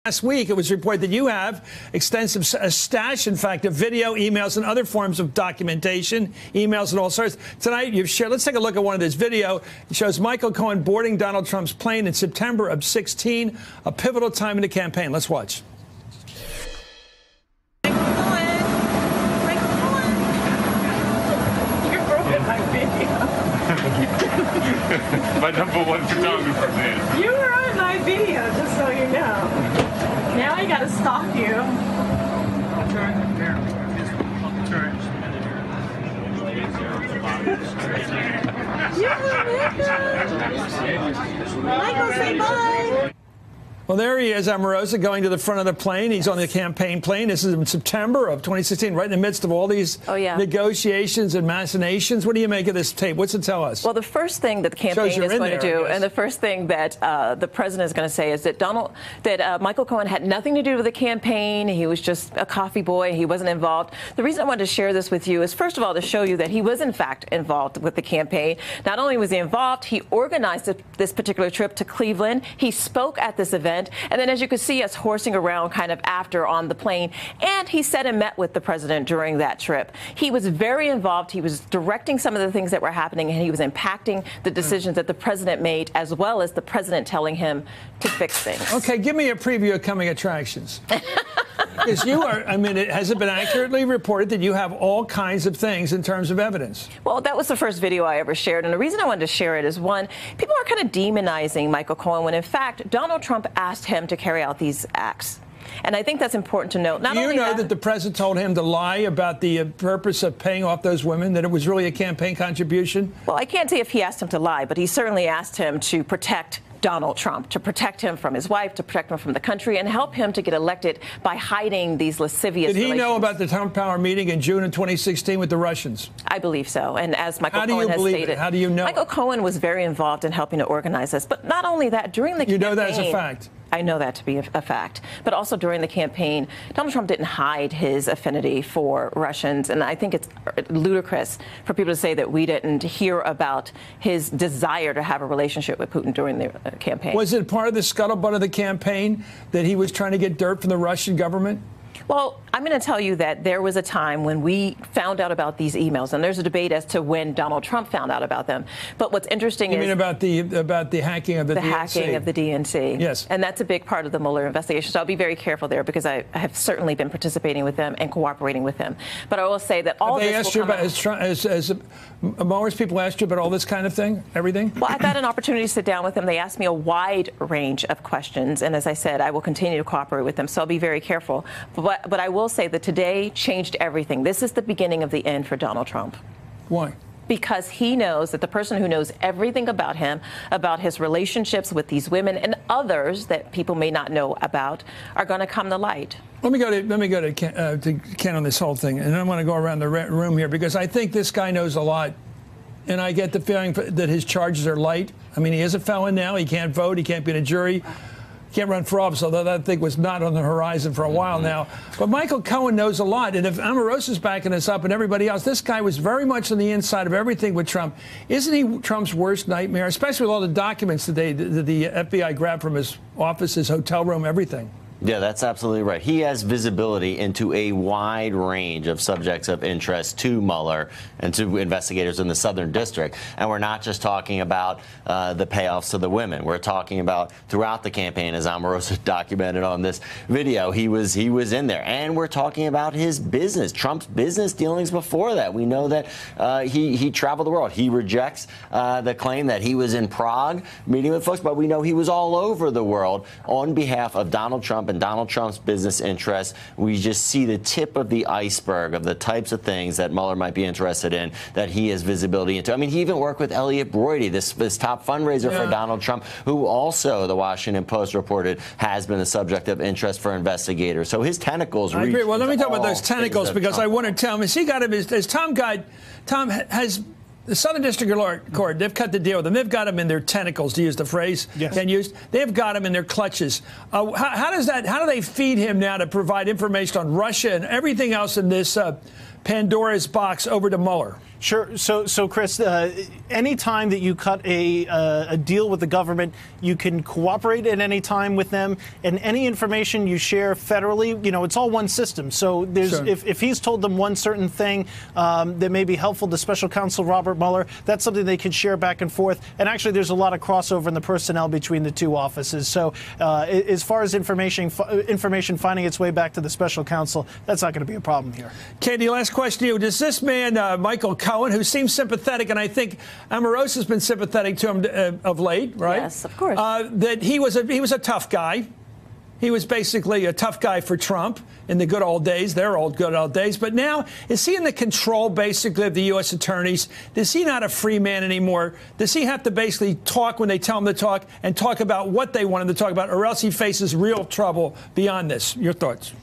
Last week, it was reported that you have extensive stash, in fact, of video, emails, and other forms of documentation, emails and all sorts. Tonight, you've shared. Let's take a look at one of this video. It shows Michael Cohen boarding Donald Trump's plane in September of 2016, a pivotal time in the campaign. Let's watch. My #1 photographer, man. You were on my video, just so you know. Now I gotta stalk you. Michael, say bye. Well, there he is, Omarosa, going to the front of the plane. He's on the campaign plane. This is in September of 2016, right in the midst of all these negotiations and machinations. What do you make of this tape? What's it tell us? Well, the first thing that the campaign is going to do, and the first thing that the president is going to say is that Michael Cohen had nothing to do with the campaign. He was just a coffee boy. He wasn't involved. The reason I wanted to share this with you is, first of all, to show you that he was, in fact, involved with the campaign. Not only was he involved, he organized this particular trip to Cleveland. He spoke at this event. And then, as you could see us horsing around kind of after on the plane, and he said and met with the president during that trip. He was very involved. He was directing some of the things that were happening, and he was impacting the decisions that the president made, as well as the president telling him to fix things. Okay, give me a preview of coming attractions. Because you are, I mean, has it been accurately reported that you have all kinds of things in terms of evidence? Well, that was the first video I ever shared. And the reason I wanted to share it is, one, people are kind of demonizing Michael Cohen when, in fact, Donald Trump asked him to carry out these acts. And I think that's important to note. Do you know that the president told him to lie about the purpose of paying off those women, that it was really a campaign contribution? Well, I can't say if he asked him to lie, but he certainly asked him to protect Donald Trump, to protect him from his wife, to protect him from the country, and help him to get elected by hiding these lascivious Did he know about the Trump Tower meeting in June of 2016 with the Russians? I believe so. And as Michael Cohen has stated, how do you know? Michael Cohen was very involved in helping to organize this. But not only that, during the campaign, you know that as a fact? I know that to be a fact. But also during the campaign, Donald Trump didn't hide his affinity for Russians. And I think it's ludicrous for people to say that we didn't hear about his desire to have a relationship with Putin during the campaign. Was it part of the scuttlebutt of the campaign that he was trying to get dirt from the Russian government? Well, I'm going to tell you that there was a time when we found out about these emails, and there's a debate as to when Donald Trump found out about them. But what's interesting is... You mean about the hacking of the DNC? The hacking of the DNC. Yes. And that's a big part of the Mueller investigation. So I'll be very careful there, because I have certainly been participating with them and cooperating with them. But I will say that all this will come out. Has Mueller's people asked you about all this kind of thing, everything? Well, I've had an opportunity to sit down with them. They asked me a wide range of questions. And as I said, I will continue to cooperate with them. So I'll be very careful. But I will say that today changed everything. This is the beginning of the end for Donald Trump. Why? Because he knows that the person who knows everything about him, about his relationships with these women and others that people may not know about, are going to come to light. Let me go to Ken on this whole thing, and I'm going to go around the room here, because I think this guy knows a lot, and I get the feeling that his charges are light. I mean, he is a felon now. He can't vote. He can't be in a jury. Can't run for office, although that thing was not on the horizon for a while now. But Michael Cohen knows a lot. And if Omarosa's backing us up and everybody else, this guy was very much on the inside of everything with Trump. Isn't he Trump's worst nightmare, especially with all the documents that the FBI grabbed from his office, his hotel room, everything? Yeah, that's absolutely right. He has visibility into a wide range of subjects of interest to Mueller and to investigators in the Southern District. And we're not just talking about the payoffs to the women. We're talking about throughout the campaign, as Omarosa documented on this video, he was in there. And we're talking about his business, Trump's business dealings before that. We know that he traveled the world. He rejects the claim that he was in Prague meeting with folks, but we know he was all over the world on behalf of Donald Trump and Donald Trump's business interests. We just see the tip of the iceberg of the types of things that Mueller might be interested in, that he has visibility into. I mean, he even worked with Elliot Broidy, this top fundraiser for Donald Trump, who also, the Washington Post reported, has been the subject of interest for investigators. So his tentacles reach. I agree. Well, let me talk about those tentacles, because I want to tell him, as he got him, as Tom has the Southern District Court, they've cut the deal with him. They've got him in their tentacles, to use the phrase Ken used. They've got him in their clutches. How do they feed him now to provide information on Russia and everything else in this Pandora's box over to Mueller? Sure. So Chris, any time that you cut a deal with the government, you can cooperate at any time with them, and any information you share federally, it's all one system. So there's Sure. if he's told them one certain thing that may be helpful to Special Counsel Robert Mueller, that's something they can share back and forth. And actually, there's a lot of crossover in the personnel between the two offices. So as far as information finding its way back to the Special Counsel, that's not going to be a problem here. Katie, last question to you. Does this man, Michael Cohen, who seems sympathetic, and I think Omarosa has been sympathetic to him of late, right? Yes, of course. That he was a tough guy. He was basically a tough guy for Trump in the good old days, good old days. But now, is he in the control, basically, of the U.S. attorneys? Is he not a free man anymore? Does he have to basically talk when they tell him to talk and talk about what they want him to talk about, or else he faces real trouble beyond this? Your thoughts?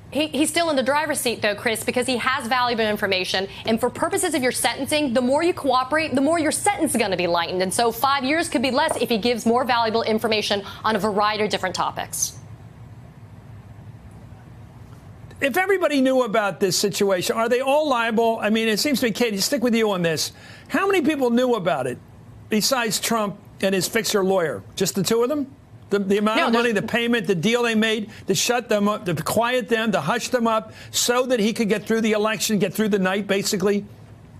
He's still in the driver's seat, though, Chris, because he has valuable information. And for purposes of your sentencing, the more you cooperate, the more your sentence is going to be lightened. And so 5 years could be less if he gives more valuable information on a variety of different topics. If everybody knew about this situation, are they all liable? I mean, it seems to me, Katie, stick with you on this. How many people knew about it besides Trump and his fixer lawyer? Just the two of them? The amount of money, the payment, the deal they made to shut them up, to quiet them, to hush them up so that he could get through the election, get through the night, basically?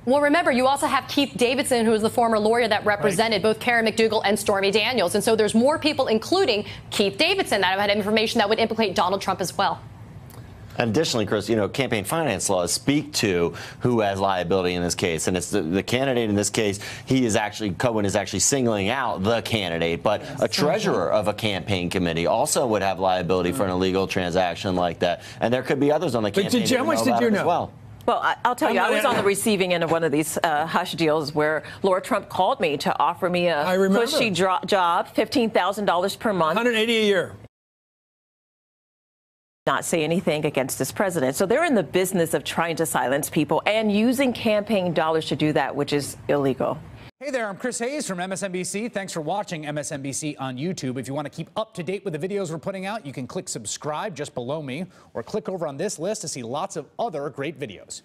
Well, remember, you also have Keith Davidson, who was the former lawyer that represented both Karen McDougal and Stormy Daniels. And so there's more people, including Keith Davidson, that have had information that would implicate Donald Trump as well. Additionally, Chris, campaign finance laws speak to who has liability in this case, and it's the candidate in this case. Cohen is actually singling out the candidate, but a treasurer of a campaign committee also would have liability for an illegal transaction like that, and there could be others on the campaign. How much did you know? Well, I'll tell you, I was on the receiving end of one of these hush deals where Laura Trump called me to offer me a cushy job, $15,000 per month. $180 a year. Not say anything against this president. So they're in the business of trying to silence people and using campaign dollars to do that, which is illegal. Hey there, I'm Chris Hayes from MSNBC. Thanks for watching MSNBC on YouTube. If you want to keep up to date with the videos we're putting out, you can click subscribe just below me or click over on this list to see lots of other great videos.